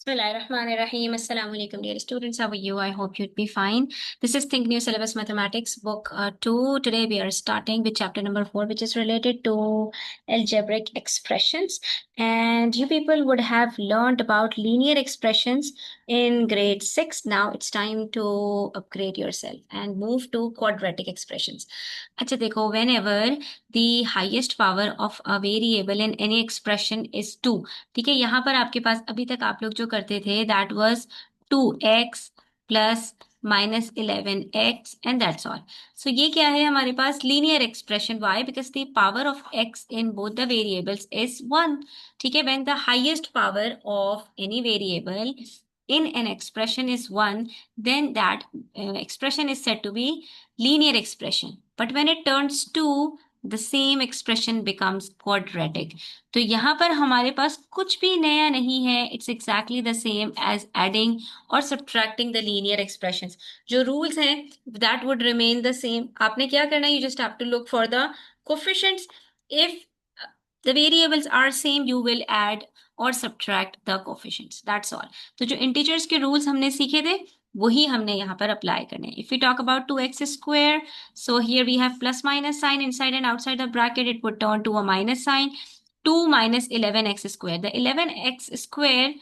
Bismillahirrahmanirrahim. Assalamu alaikum, dear students. How are you? I hope you'd be fine. This is Think New Syllabus Mathematics, Book 2. Today we are starting with chapter number 4, which is related to algebraic expressions. And you people would have learned about linear expressions in grade 6. Now it's time to upgrade yourself and move to quadratic expressions. अच्छा देखो, whenever the highest power of a variable in any expression is 2. ठीक है, यहाँ पर आपके पास अभी तक आप लोग जो करते थे that was 2x plus -11x and that's all. So ये क्या है हमारे पास linear expression. Why? Because the power of x in both the variables is 1. ठीक है, when the highest power of any variable in an expression is 1, then that expression is said to be linear expression. But when it turns 2, the same expression becomes quadratic. तो यहाँ पर हमारे पास कुछ भी नया नहीं है. It's exactly the same as adding और सब्ट्रैक्टिंग द लीनियर एक्सप्रेशंस. जो रूल्स हैं that would remain the same. आपने क्या करना है? You just have to look for the coefficients. If the variables are same you will add और subtract the coefficients. That's all. तो जो integers के रूल्स हमने सीखे थे वही हमने यहाँ पर अप्लाई करने. If we talk about 2x square, so here we have plus minus sign inside and outside the bracket. It would turn to a minus sign. 2 minus 11x square. The 11x square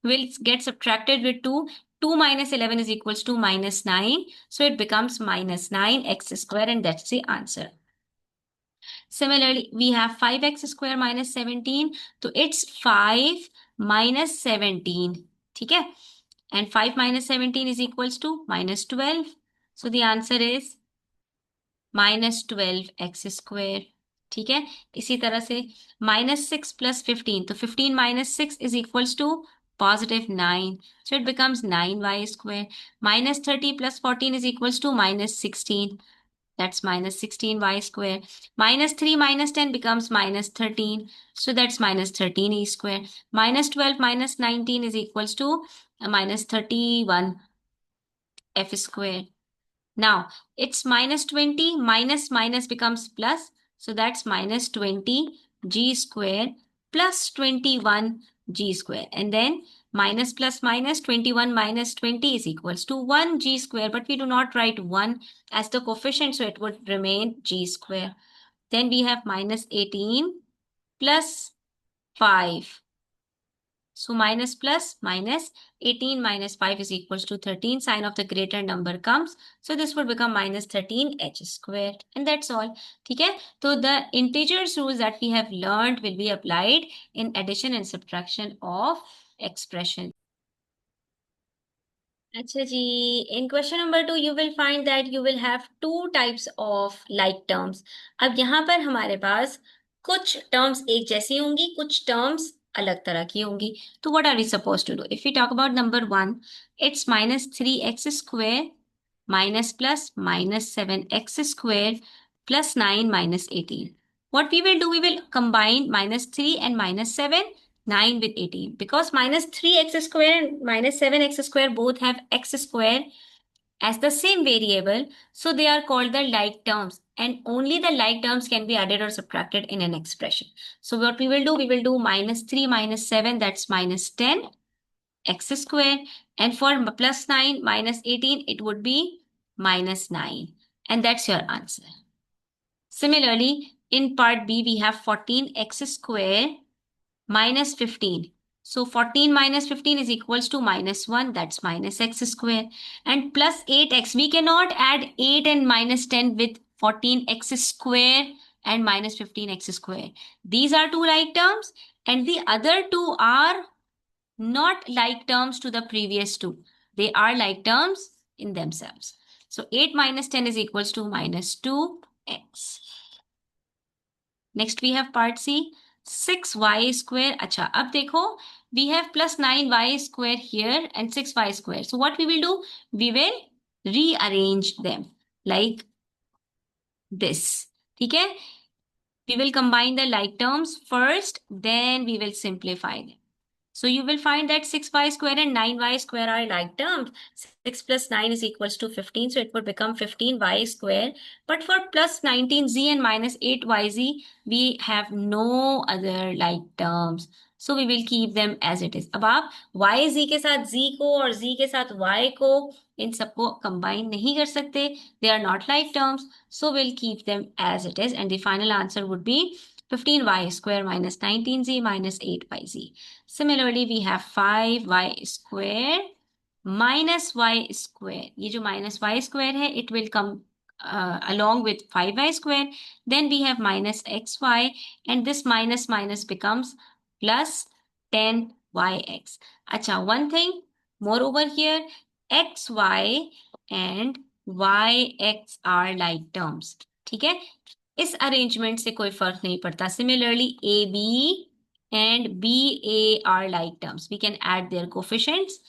will get subtracted with 2. 2 minus 11 is equals to minus 9. So it becomes minus 9x square, and that's the answer. Similarly, we have 5x square minus 17. So it's 5 minus 17. ठीक है? And 5 minus 17 is equals to minus 12. So the answer is minus 12x square. ठीक है, इसी तरह से -6 plus 15. तो 15 minus 6 is equals to positive 9. So it becomes 9y square. -30 plus 14 is equals to -16. That's -16y square. -3 minus 10 becomes -13. So that's -13e square. -12 minus 19 is equals to -31 f square. Now it's -20, minus becomes plus. So that's -20 g square plus 21 g square. And then minus plus minus 21 minus 20 is equals to 1 g square. But we do not write 1 as the coefficient, so it would remain g square. Then we have -18 plus 5. So minus plus minus 18 minus 5 is equals to 13. Sign of the greater number comes. So this would become -13h square. And that's all. ठीक है? So the integers rules that we have learned will be applied in addition and subtraction of expression. अच्छा जी, in question number 2 you will find that you will have two types of like terms. अब यहाँ पर हमारे पास कुछ terms एक जैसी होंगी, कुछ terms अलग तरह की होंगी. तो what are we supposed to do? If we talk about number 1, it's -3x square minus plus -7x square plus 9 minus 18. What we will do, we will combine -3 and -7, 9 with 18. Because -3x square and -7x square both have x square as the same variable, so they are called the like terms, and only the like terms can be added or subtracted in an expression. So what we will do -3 minus 7, that's -10 x square, and for +9 minus 18 it would be -9, and that's your answer. Similarly, in part B we have 14x square minus 15. So 14 minus 15 is equals to -1, that's -x square, and plus 8x. We cannot add 8 and -10 with 14x square and -15x square. These are two like terms, and the other two are not like terms to the previous two. They are like terms in themselves. So 8 minus 10 is equals to -2x. Next we have part C, 6y square. Acha, ab dekho, we have plus 9y square here and 6y square. So what we will do? We will rearrange them like this. Okay? We will combine the like terms first, then we will simplify them. So you will find that 6y square and 9y square are like terms. 6 plus 9 is equals to 15. So it would become 15y square. But for plus 19z and minus 8yz, we have no other like terms. so we will keep them as it is. अब आप y z के साथ z को और z के साथ y को इन सबको combine नहीं कर सकते, they are not like terms, so we'll keep them as it is, and the final answer would be 15y square minus 19z minus 8yz. Similarly, we have 5y square minus y square. ये जो minus y square है, it will come along with 5y square. Then we have minus xy, and this minus minus becomes plus 10yx. अच्छा, one thing more over here, xy and yx are like terms. ठीक है, इस arrangement से कोई फर्क नहीं पड़ता. Similarly, ab and ba are like terms. We can add their coefficients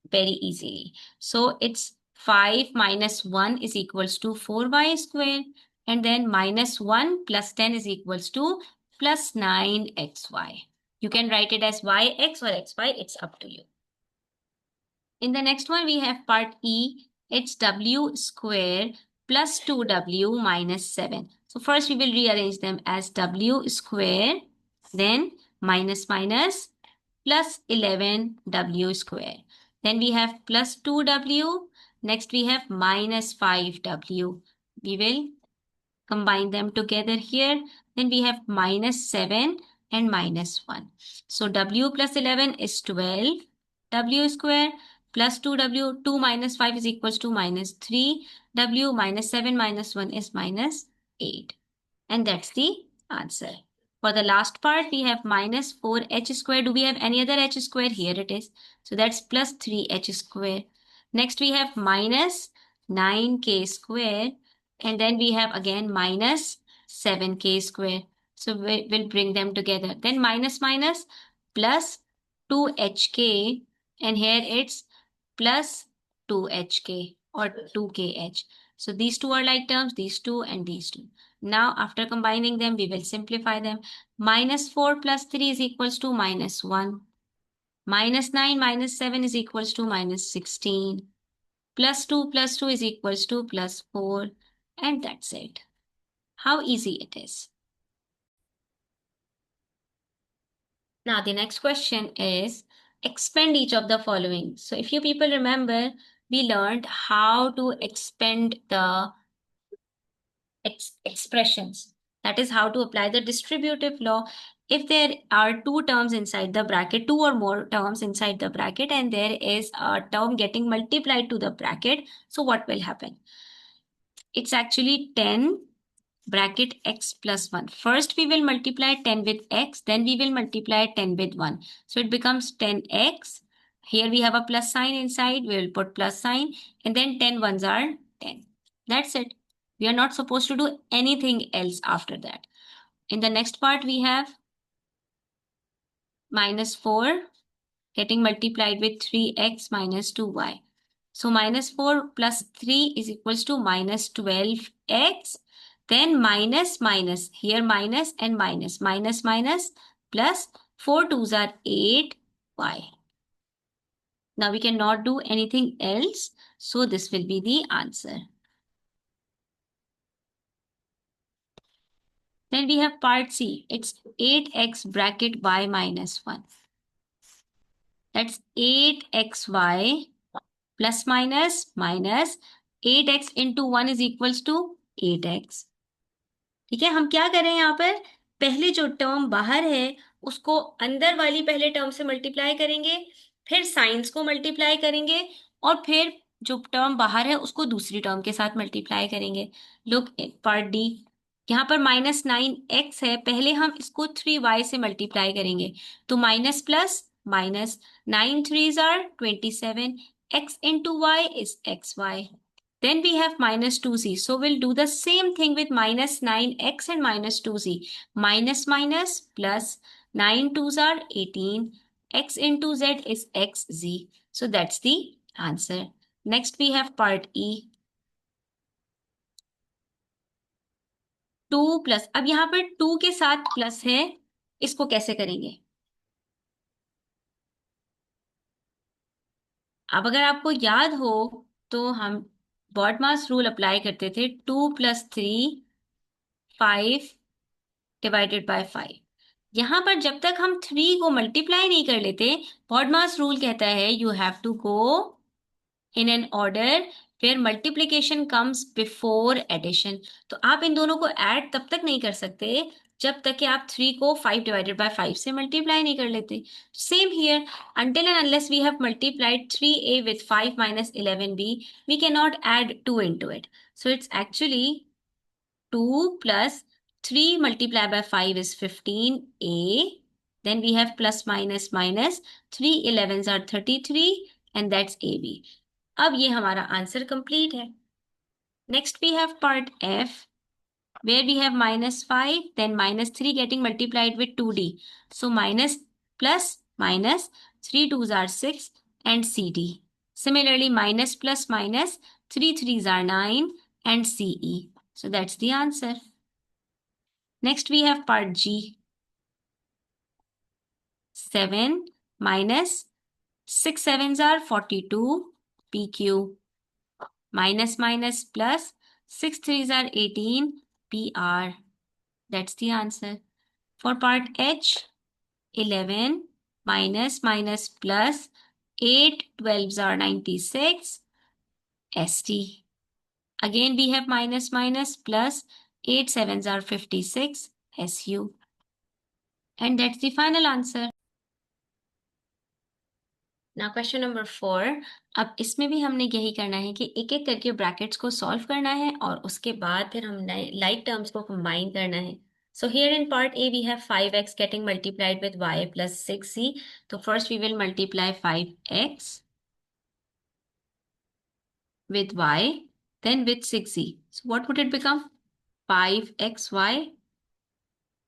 very easily. So it's 5 minus 1 is equals to 4y square, and then minus 1 plus 10 is equals to plus 9xy. You can write it as yx or xy, it's up to you. In the next one, we have part E, it's w square plus 2w minus 7. So first we will rearrange them as w square, then minus minus plus 11w square. Then we have plus 2w. Next we have minus 5w. We will combine them together here. Then we have minus 7 and minus 1. So w plus 11 is 12 w square plus 2w. 2 minus 5 is equals to minus 3 w minus 7 minus 1 is minus 8. And that's the answer. For the last part, we have minus 4h square. Do we have any other h square? Here it is. So that's plus 3h square. Next, we have minus 9k square. And then we have again minus 7k square. So we'll bring them together. Then minus minus plus 2hk. And here it's plus 2hk or 2kh. So these two are like terms, these two and these two. Now, after combining them, we will simplify them. Minus 4 plus 3 is equals to minus 1. Minus 9 minus 7 is equals to minus 16. Plus 2 is equals to plus 4. And that's it. How easy it is. Now, the next question is expand each of the following. So if you people remember, we learned how to expand the expressions. That is how to apply the distributive law. If there are two terms inside the bracket, two or more terms inside the bracket, and there is a term getting multiplied to the bracket, so what will happen? It's actually 10 bracket x plus 1. First, we will multiply 10 with x, then we will multiply 10 with 1. So it becomes 10x. Here we have a plus sign inside, we will put plus sign, and then 10 ones are 10. That's it. We are not supposed to do anything else after that. In the next part, we have minus 4 getting multiplied with 3x minus 2y. So minus 4 plus 3 is equals to minus 12x. Then minus minus, here minus and minus, minus minus plus 4 twos are 8y. Now we cannot do anything else. So this will be the answer. Then we have part C. It's 8x bracket y minus 1. That's 8xy plus minus minus 8x into 1 is equals to 8x. ठीक है, हम क्या करें यहाँ पर, पहले जो term बाहर है उसको अंदर वाली पहले टर्म से मल्टीप्लाई करेंगे, फिर साइंस को मल्टीप्लाई करेंगे, और फिर जो टर्म बाहर है उसको दूसरी टर्म के साथ मल्टीप्लाई करेंगे. लुक पार्ट डी, यहाँ पर माइनस 9x है, पहले हम इसको 3y से मल्टीप्लाई करेंगे, तो minus plus minus 9 3s are 27, x into y is xy. Then we have minus 2z. So we'll do the same thing with minus 9x and minus 2z. Minus minus plus 9 2s are 18. X into z is xz. So that's the answer. Next we have part E. 2 plus. अब यहाँ पर 2 के साथ plus है, इसको कैसे करेंगे? अब अगर आपको याद हो तो हम बॉडमास रूल अप्लाई करते थे. 2 plus 3 5 divided by 5. यहाँ पर जब तक हम 3 को मल्टीप्लाई नहीं कर लेते, BODMAS रूल कहता है you have to go in an order where multiplication comes before addition. तो आप इन दोनों को ऐड तब तक नहीं कर सकते जब तक कि आप 3 को 5 डिवाइडेड बाय 5 से मल्टीप्लाई नहीं कर लेते। Same here, until and unless we have multiplied 3a with 5 minus 11b, we cannot add 2 into it. So it's actually 2 plus 3 multiplied by 5 is 15a. Then we have plus minus minus, 3 11s are 33 and that's AB. अब ये हमारा answer complete है. Next we have part F where we have minus 5 then minus 3 getting multiplied with 2d. So minus plus minus 3 2s are 6 and CD. Similarly minus plus minus 3 3s are 9 and CE. So that's the answer. Next we have part G. 7 minus 6 sevens are 42 PQ. Minus minus plus 6 threes are 18 PR. That's the answer. For part H, 11 minus minus plus 8 12s are 96 ST. Again we have minus minus plus 8 sevens are 56 SU. And that's the final answer. ना question number 4। अब इसमें भी हमने यही करना है कि एक एक करके ब्रैकेट्स को सॉल्व करना है और उसके बाद फिर हमने लाइक टर्म्स को कंबाइन करना है। So here in part A we have 5x getting multiplied with y plus 6z। तो first we will multiply 5x with y then with 6z. So what would it become? 5xy.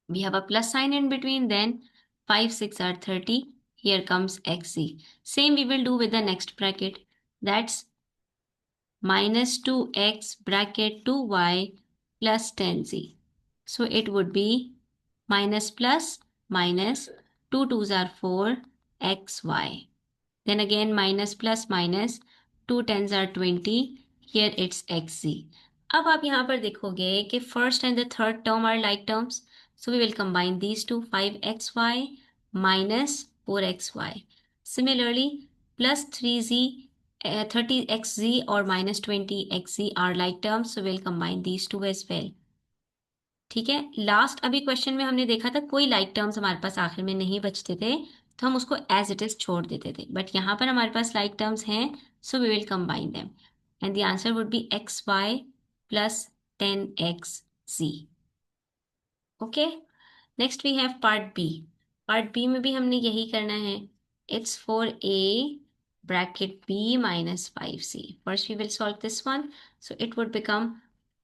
We have a plus sign in between, then 5 6 are 30. Here comes xz. Same we will do with the next bracket. That's minus 2x bracket 2y plus 10z. So it would be minus plus minus 2 2s are 4 xy. Then again minus plus minus 2 10s are 20. Here it's xz. अब आप यहाँ पर देखोगे कि first and the third term are like terms. So we will combine these two, 5xy minus 4xy. Similarly, plus 3z 30xz or minus 20xz are like terms, so we'll combine these two as well. ठीक है, last अभी question में हमने देखा था कोई like terms हमारे पास आखिर में नहीं बचते थे तो हम उसको एज इट इज छोड़ देते थे, बट यहाँ पर हमारे पास लाइक टर्म्स हैं, so we will combine them and the answer would be xy plus 10xz. Okay, next we have part B. Part B में भी हमने यही करना है. It's for a bracket b minus 5c. First we will solve this one. So it would become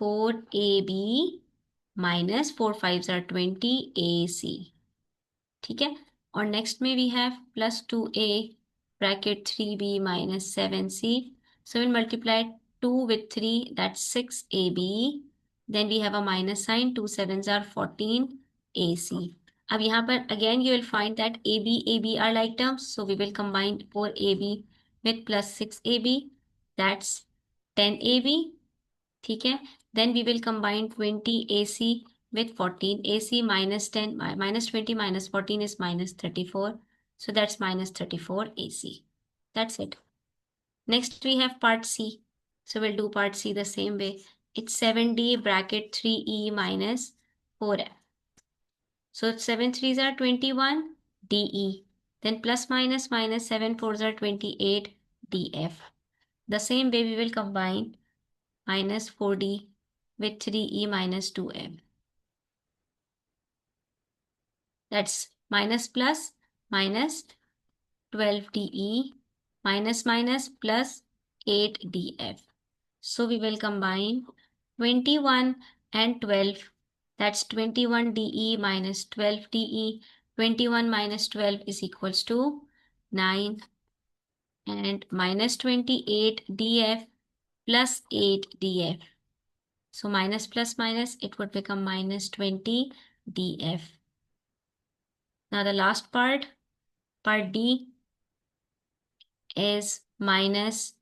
4ab minus 4 5s are 20 ac. ठीक है, और next में we have plus 2a bracket 3b minus 7c. So we'll multiply 2 with 3, that's 6ab. Then we have a minus sign, 2 7s are 14 ac. अब यहाँ पर again you will find that AB are like terms, so we will combine 4AB with plus 6AB, that's 10AB. ठीक है, then we will combine 20AC with 14AC. Minus 10 minus 20 minus 14 is minus 34, so that's minus 34AC. That's it. Next we have part C, so we'll do part C the same way. It's 7D bracket 3E minus 4F. So 7 3s are 21 DE, then plus minus minus 7 4s are 28 DF. The same way we will combine minus 4D with 3E minus 2F. That's minus plus minus 12DE minus minus plus 8DF. So we will combine 21 and 12. That's 21DE minus 12DE. 21 minus 12 is equals to 9 and minus 28DF plus 8DF. So minus plus minus, it would become minus 20DF. Now the last part, part D, is minus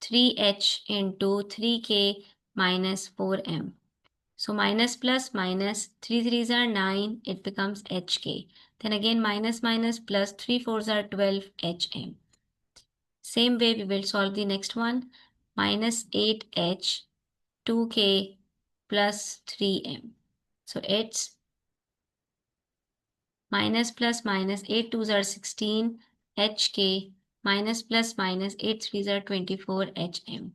3H into 3K minus 4M. So minus plus minus, 3 3s are 9, it becomes HK. Then again minus minus plus 3 4s are 12, HM. Same way we will solve the next one. Minus 8H, 2K plus 3M. So it's minus plus minus, 8 2s are 16, HK, minus plus minus, 8 3s are 24, HM.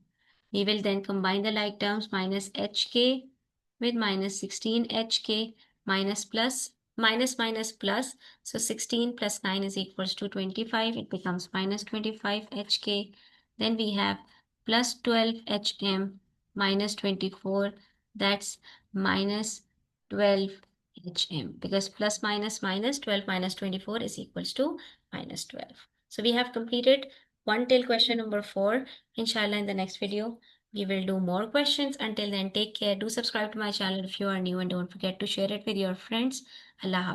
We will then combine the like terms, minus HK with minus 16 HK, minus plus minus minus plus. So 16 plus 9 is equals to 25. It becomes minus 25 HK. Then we have plus 12 HM minus 24. That's minus 12 HM, because plus minus minus 12 minus 24 is equals to minus 12. So we have completed one till question number 4. Inshallah, in the next video we will do more questions. Until then, take care. Do subscribe to my channel if you are new, and don't forget to share it with your friends. Allah Hafiz.